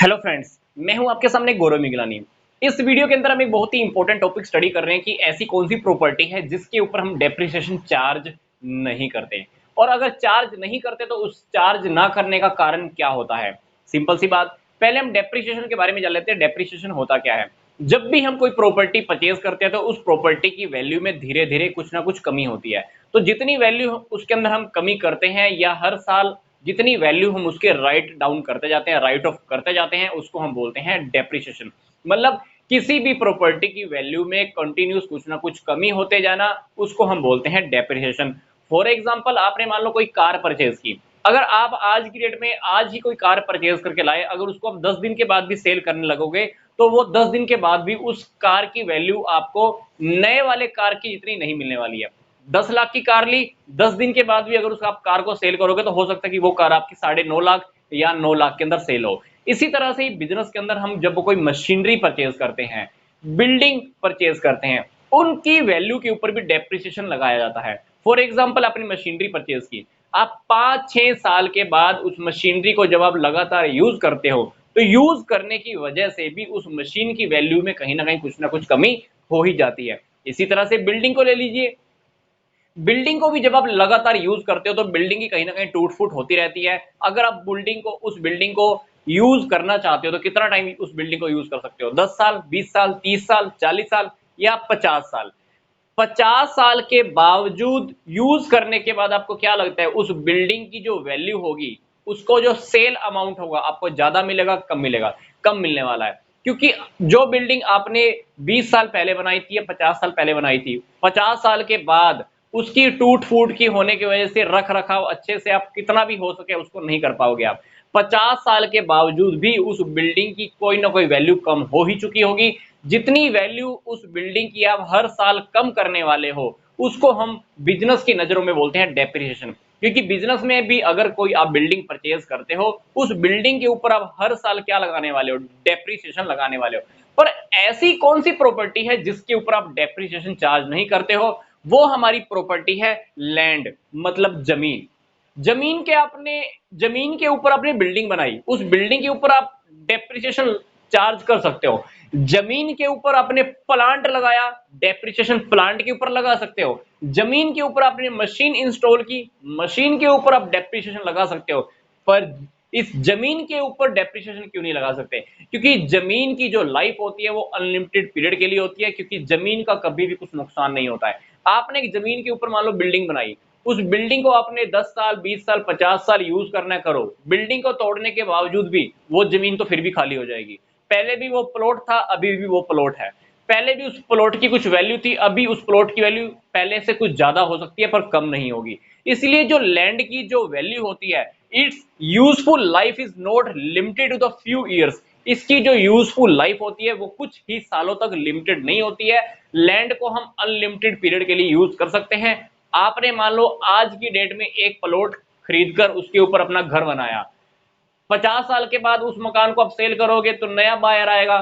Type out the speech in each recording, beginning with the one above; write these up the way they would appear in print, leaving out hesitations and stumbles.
Hello friends, मैं हूं आपके सामने गौरव मिगलानी। इस वीडियो के अंदर हम एक बहुत ही इंपॉर्टेंट टॉपिक स्टडी कर रहे हैं कि ऐसी कौन सी प्रॉपर्टी है जिसके ऊपर हम डेप्रिसिएशन चार्ज नहीं करते, और अगर चार्ज नहीं करते तो उस चार्ज ना करने का कारण क्या होता है। सिंपल सी बात, पहले हम डेप्रिसिएशन के बारे में जान लेते हैं। डेप्रिसिएशन होता क्या है। जब भी हम कोई प्रॉपर्टी परचेज करते हैं तो उस प्रॉपर्टी की वैल्यू में धीरे धीरे कुछ ना कुछ कमी होती है। तो जितनी वैल्यू उसके अंदर हम कमी करते हैं या हर साल जितनी वैल्यू हम उसके राइट डाउन करते जाते हैं, राइट ऑफ करते जाते हैं, उसको हम बोलते हैं डेप्रिसिएशन। मतलब किसी भी प्रॉपर्टी की वैल्यू में कंटिन्यूस कुछ ना कुछ कमी होते जाना, उसको हम बोलते हैं डेप्रिसिएशन। फॉर एग्जांपल, आपने मान लो कोई कार परचेज की। अगर आप आज की डेट में आज ही कोई कार परचेज करके लाए, अगर उसको आप 10 दिन के बाद भी सेल करने लगोगे तो वो 10 दिन के बाद भी उस कार की वैल्यू आपको नए वाले कार की जितनी नहीं मिलने वाली है। 10 लाख की कार ली, 10 दिन के बाद भी अगर उस आप कार को सेल करोगे तो हो सकता है कि वो कार आपकी 9.5 लाख या 9 लाख के अंदर सेल हो। इसी तरह से ही बिजनेस के अंदर हम जब कोई मशीनरी परचेज करते हैं, बिल्डिंग परचेज करते हैं, उनकी वैल्यू के ऊपर भी डेप्रिसिएशन लगाया जाता है। फॉर एग्जांपल, आपने मशीनरी परचेज की, आप 5-6 साल के बाद उस मशीनरी को जब आप लगातार यूज करते हो तो यूज करने की वजह से भी उस मशीन की वैल्यू में कहीं ना कुछ कमी हो ही जाती है। इसी तरह से बिल्डिंग को ले लीजिए। बिल्डिंग को भी जब आप लगातार यूज करते हो तो बिल्डिंग की कहीं ना कहीं टूट फूट होती रहती है। अगर आप उस बिल्डिंग को यूज करना चाहते हो तो कितना टाइम उस बिल्डिंग को यूज कर सकते हो? 10 साल, 20 साल, 30 साल, 40 साल या 50 साल। 50 साल के बावजूद यूज करने के बाद आपको क्या लगता है, उस बिल्डिंग की जो वैल्यू होगी, उसको जो सेल अमाउंट होगा, आपको ज्यादा मिलेगा, कम मिलेगा? कम मिलने वाला है। क्योंकि जो बिल्डिंग आपने 20 साल पहले बनाई थी या 50 साल पहले बनाई थी, 50 साल के बाद उसकी टूट फूट की होने की वजह से रख रखाव अच्छे से आप कितना भी हो सके उसको नहीं कर पाओगे। आप 50 साल के बावजूद भी उस बिल्डिंग की कोई ना कोई वैल्यू कम हो ही चुकी होगी। जितनी वैल्यू उस बिल्डिंग की आप हर साल कम करने वाले हो, उसको हम बिजनेस की नजरों में बोलते हैं डेप्रिसिएशन। क्योंकि बिजनेस में भी अगर कोई आप बिल्डिंग परचेज करते हो, उस बिल्डिंग के ऊपर आप हर साल क्या लगाने वाले हो? डेप्रिसिएशन लगाने वाले हो। पर ऐसी कौन सी प्रॉपर्टी है जिसके ऊपर आप डेप्रिसिएशन चार्ज नहीं करते हो? वो हमारी प्रॉपर्टी है लैंड, मतलब जमीन। जमीन के ऊपर आपने बिल्डिंग बनाई, उस बिल्डिंग के ऊपर आप डेप्रिसिएशन चार्ज कर सकते हो। जमीन के ऊपर आपने प्लांट लगाया, डेप्रिसिएशन प्लांट के ऊपर लगा सकते हो। जमीन के ऊपर आपने मशीन इंस्टॉल की, मशीन के ऊपर आप डेप्रिसिएशन लगा सकते हो। पर इस जमीन के ऊपर डेप्रिसिएशन क्यों नहीं लगा सकते? क्योंकि जमीन की जो लाइफ होती है वो अनलिमिटेड पीरियड के लिए होती है, क्योंकि जमीन का कभी भी कुछ नुकसान नहीं होता है। आपने एक जमीन के ऊपर मान लो बिल्डिंग बनाई, उस बिल्डिंग को आपने 10 साल, 20 साल, 50 साल यूज करना करो, बिल्डिंग को तोड़ने के बावजूद भी वो जमीन तो फिर भी खाली हो जाएगी। पहले भी वो प्लॉट था, अभी भी वो प्लॉट है। पहले भी उस प्लॉट की कुछ वैल्यू थी, अभी उस प्लॉट की वैल्यू पहले से कुछ ज्यादा हो सकती है पर कम नहीं होगी। इसलिए जो लैंड की जो वैल्यू होती है, its useful life is not limited to the few years. इसकी जो यूजफुल लाइफ होती है वो कुछ ही सालों तक लिमिटेड नहीं होती है। लैंड को हम अनलिमिटेड पीरियड के लिए यूज कर सकते हैं। आपने मान लो आज की डेट में एक प्लॉट खरीद कर उसके ऊपर अपना घर बनाया, 50 साल के बाद उस मकान को आप सेल करोगे तो नया बायर आएगा,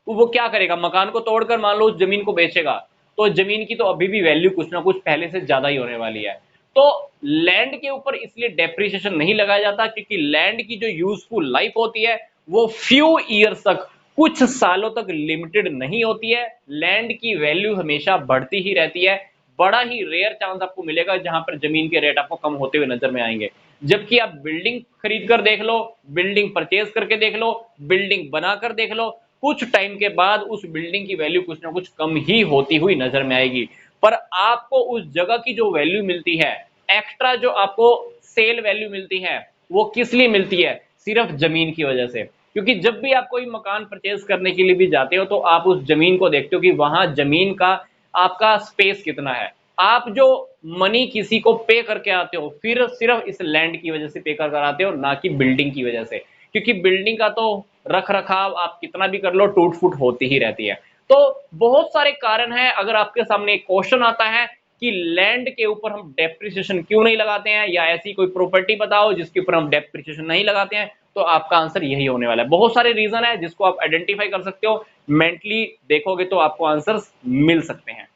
तो वो क्या करेगा? मकान को तोड़कर मान लो उस जमीन को बेचेगा, तो जमीन की तो अभी भी वैल्यू कुछ ना कुछ पहले से ज्यादा ही होने वाली है। तो लैंड के ऊपर इसलिए डेप्रिसिएशन नहीं लगाया जाता, क्योंकि लैंड की जो यूजफुल लाइफ होती है वो फ्यू ईयर्स तक, कुछ सालों तक लिमिटेड नहीं होती है। लैंड की वैल्यू हमेशा बढ़ती ही रहती है। बड़ा ही रेयर चांस आपको मिलेगा जहां पर जमीन के रेट आपको कम होते हुए नजर में आएंगे। जबकि आप बिल्डिंग खरीद कर देख लो, बिल्डिंग परचेज करके देख लो, बिल्डिंग बनाकर देख लो, कुछ टाइम के बाद उस बिल्डिंग की वैल्यू कुछ ना कुछ कम ही होती हुई नजर में आएगी। पर आपको उस जगह की जो वैल्यू मिलती है, एक्स्ट्रा जो आपको सेल वैल्यू मिलती है, वो किस लिए मिलती है? सिर्फ जमीन की वजह से। क्योंकि जब भी आप कोई मकान परचेज करने के लिए भी जाते हो तो आप उस जमीन को देखते हो कि वहां जमीन का आपका स्पेस कितना है। आप जो मनी किसी को पे करके आते हो, फिर सिर्फ इस लैंड की वजह से पे कर आते हो, ना कि बिल्डिंग की वजह से। क्योंकि बिल्डिंग का तो रख रखाव आप कितना भी कर लो, टूट फूट होती ही रहती है। तो बहुत सारे कारण हैं। अगर आपके सामने एक क्वेश्चन आता है कि लैंड के ऊपर हम डेप्रिसिएशन क्यों नहीं लगाते हैं, या ऐसी कोई प्रॉपर्टी बताओ जिसके ऊपर हम डेप्रिसिएशन नहीं लगाते हैं, तो आपका आंसर यही होने वाला है। बहुत सारे रीजन है जिसको आप आइडेंटिफाई कर सकते हो, मेंटली देखोगे तो आपको आंसर्स मिल सकते हैं।